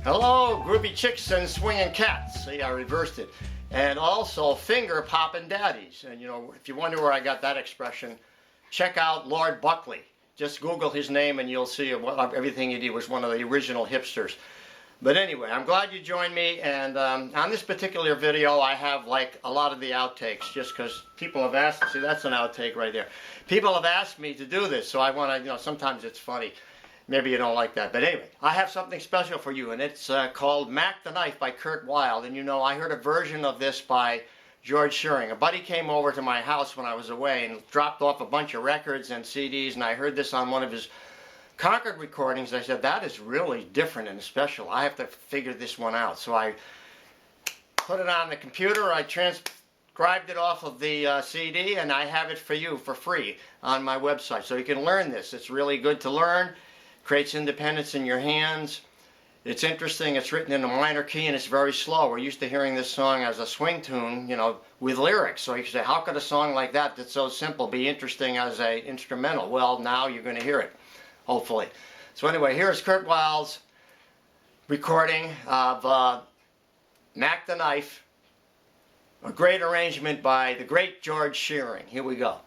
Hello, groovy chicks and swinging cats. See, I reversed it. And also finger popping daddies. And you know, if you wonder where I got that expression, check out Lord Buckley. Just Google his name and you'll see everything he did was one of the original hipsters. But anyway, I'm glad you joined me, and on this particular video I have like a lot of the outtakes, just because people have asked. See, that's an outtake right there. People have asked me to do this, so I want to, you know, sometimes it's funny. Maybe you don't like that, but anyway, I have something special for you, and it's called Mack the Knife by Kurt Wilde. And you know, I heard a version of this by George Shearing. A buddy came over to my house when I was away and dropped off a bunch of records and CDs, and I heard this on one of his Concord recordings. I said, that is really different and special. I have to figure this one out. So I put it on the computer, I transcribed it off of the CD, and I have it for you for free on my website. So you can learn this. It's really good to learn. Creates independence in your hands. It's interesting. It's written in a minor key and it's very slow. We're used to hearing this song as a swing tune, you know, with lyrics. So you say, how could a song like that, that's so simple, be interesting as an instrumental? Well, now you're going to hear it, hopefully. So anyway, here's Kurt Wilde's recording of Mack the Knife, a great arrangement by the great George Shearing. Here we go.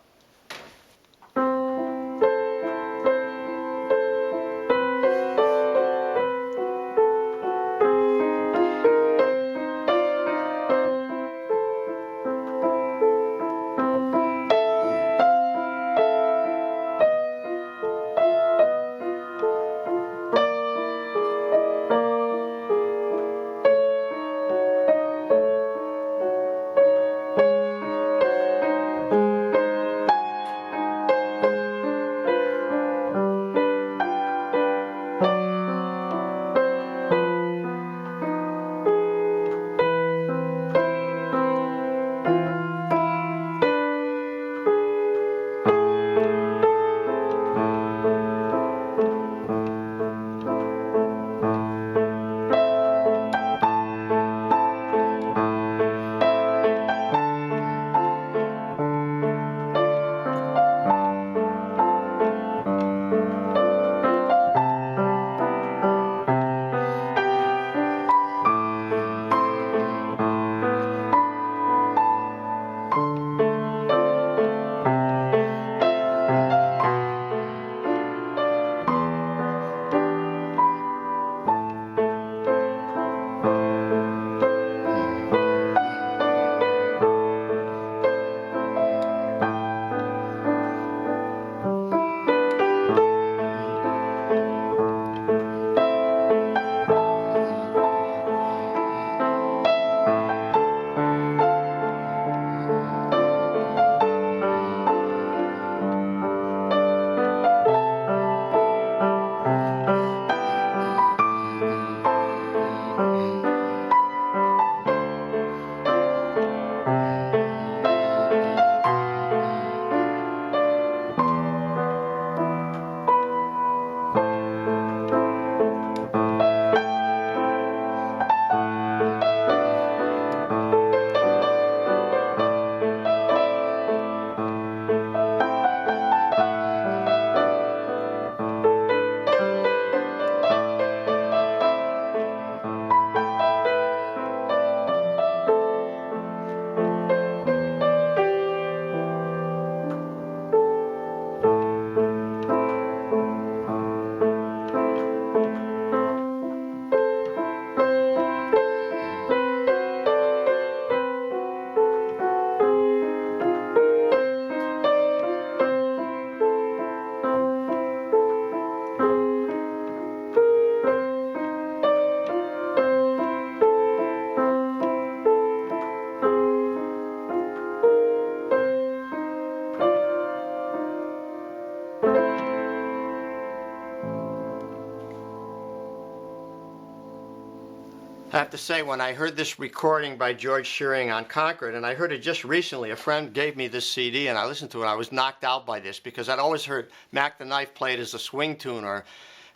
I have to say, when I heard this recording by George Shearing on Concord, and I heard it just recently, a friend gave me this CD and I listened to it, I was knocked out by this because I'd always heard Mack the Knife played as a swing tune or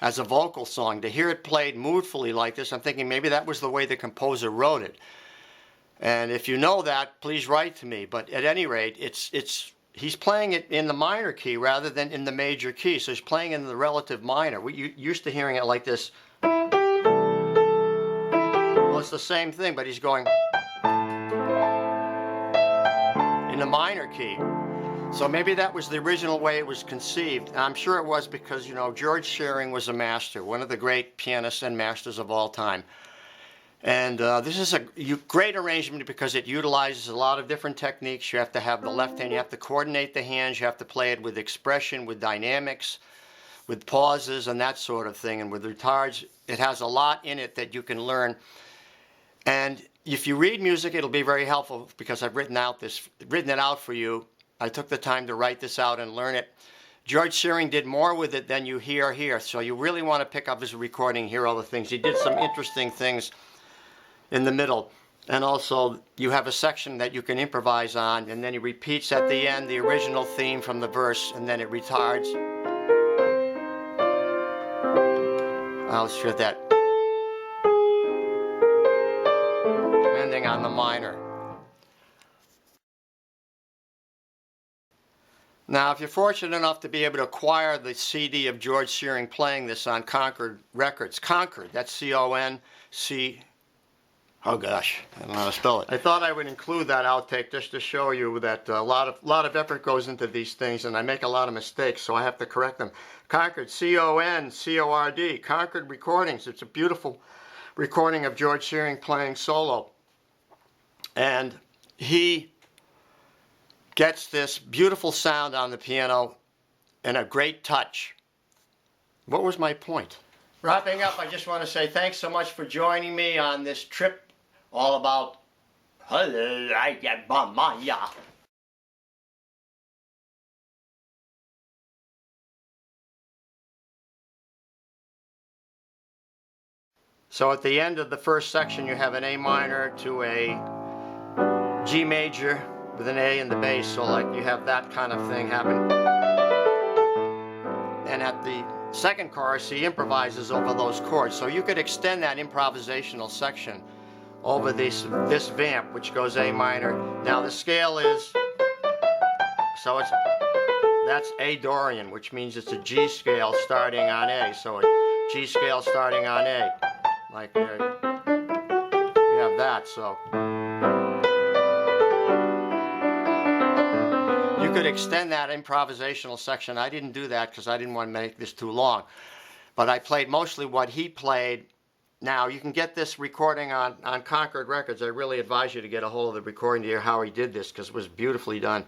as a vocal song. To hear it played moodfully like this, I'm thinking maybe that was the way the composer wrote it. And if you know that, please write to me. But at any rate, he's playing it in the minor key rather than in the major key. So he's playing in the relative minor. We used to hearing it like this. it's the same thing, but he's going in the minor key. So maybe that was the original way it was conceived. And I'm sure it was because, you know, George Shearing was a master, one of the great pianists and masters of all time. And this is a great arrangement because it utilizes a lot of different techniques. You have to have the left hand, you have to coordinate the hands, you have to play it with expression, with dynamics, with pauses and that sort of thing. And with retards, it has a lot in it that you can learn. And if you read music, it'll be very helpful because I've written it out for you. I took the time to write this out and learn it. George Shearing did more with it than you hear here. So you really want to pick up his recording, hear all the things. He did some interesting things in the middle. And also, you have a section that you can improvise on, and then he repeats at the end the original theme from the verse, and then it retards. I'll show that. Ending on the minor. Now, if you're fortunate enough to be able to acquire the CD of George Shearing playing this on Concord Records, Concord, that's C-O-N-C, oh gosh, I don't know how to spell it. I thought I would include that outtake just to show you that a lot of effort goes into these things, and I make a lot of mistakes, so I have to correct them. Concord, C-O-N-C-O-R-D, Concord Recordings. It's a beautiful recording of George Shearing playing solo. And he gets this beautiful sound on the piano and a great touch. What was my point? Wrapping up, I just want to say thanks so much for joining me on this trip all about So at the end of the first section you have an A minor to a G major with an A in the bass, so like you have that kind of thing happen. And at the second chorus he improvises over those chords, so you could extend that improvisational section over this vamp, which goes A minor. Now the scale is, so that's A Dorian, which means it's a G scale starting on A, so a G scale starting on A, like there. You have that, so you could extend that improvisational section. I didn't do that because I didn't want to make this too long, but I played mostly what he played. Now you can get this recording on Concord Records. I really advise you to get a hold of the recording to hear how he did this because it was beautifully done.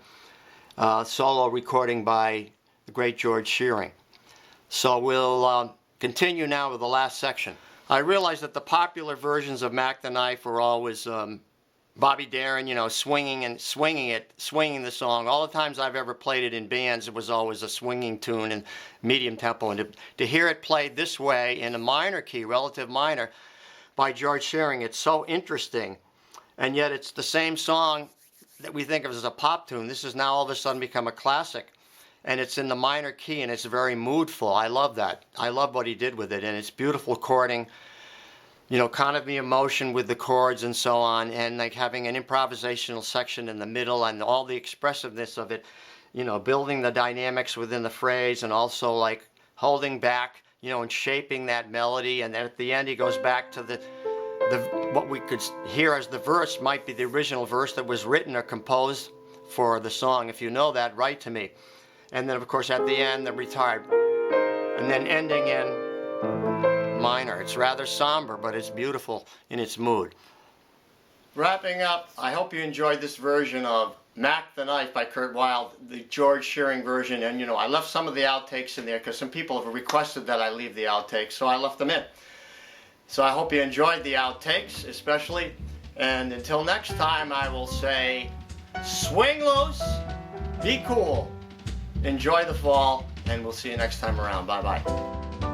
Solo recording by the great George Shearing. So we'll continue now with the last section. I realized that the popular versions of Mack the Knife were always Bobby Darin, you know, swinging the song. All the times I've ever played it in bands, it was always a swinging tune and medium tempo. And to hear it played this way in a minor key, relative minor, by George Shearing, it's so interesting. And yet it's the same song that we think of as a pop tune. This has now all of a sudden become a classic. And it's in the minor key, and it's very moodful. I love that. I love what he did with it, and it's beautiful chording. You know, kind of the emotion with the chords and so on, and like having an improvisational section in the middle and all the expressiveness of it, you know, building the dynamics within the phrase and also like holding back, you know, and shaping that melody. And then at the end he goes back to the what we could hear as the verse might be the original verse that was written or composed for the song. If you know that, write to me. And then of course at the end the retard, and then ending in minor. It's rather somber, but it's beautiful in its mood. Wrapping up, I hope you enjoyed this version of Mack the Knife by Kurt Weill, the George Shearing version. And you know, I left some of the outtakes in there because some people have requested that I leave the outtakes, so I left them in. So I hope you enjoyed the outtakes especially, and until next time I will say swing loose, be cool, enjoy the fall, and we'll see you next time around. Bye bye.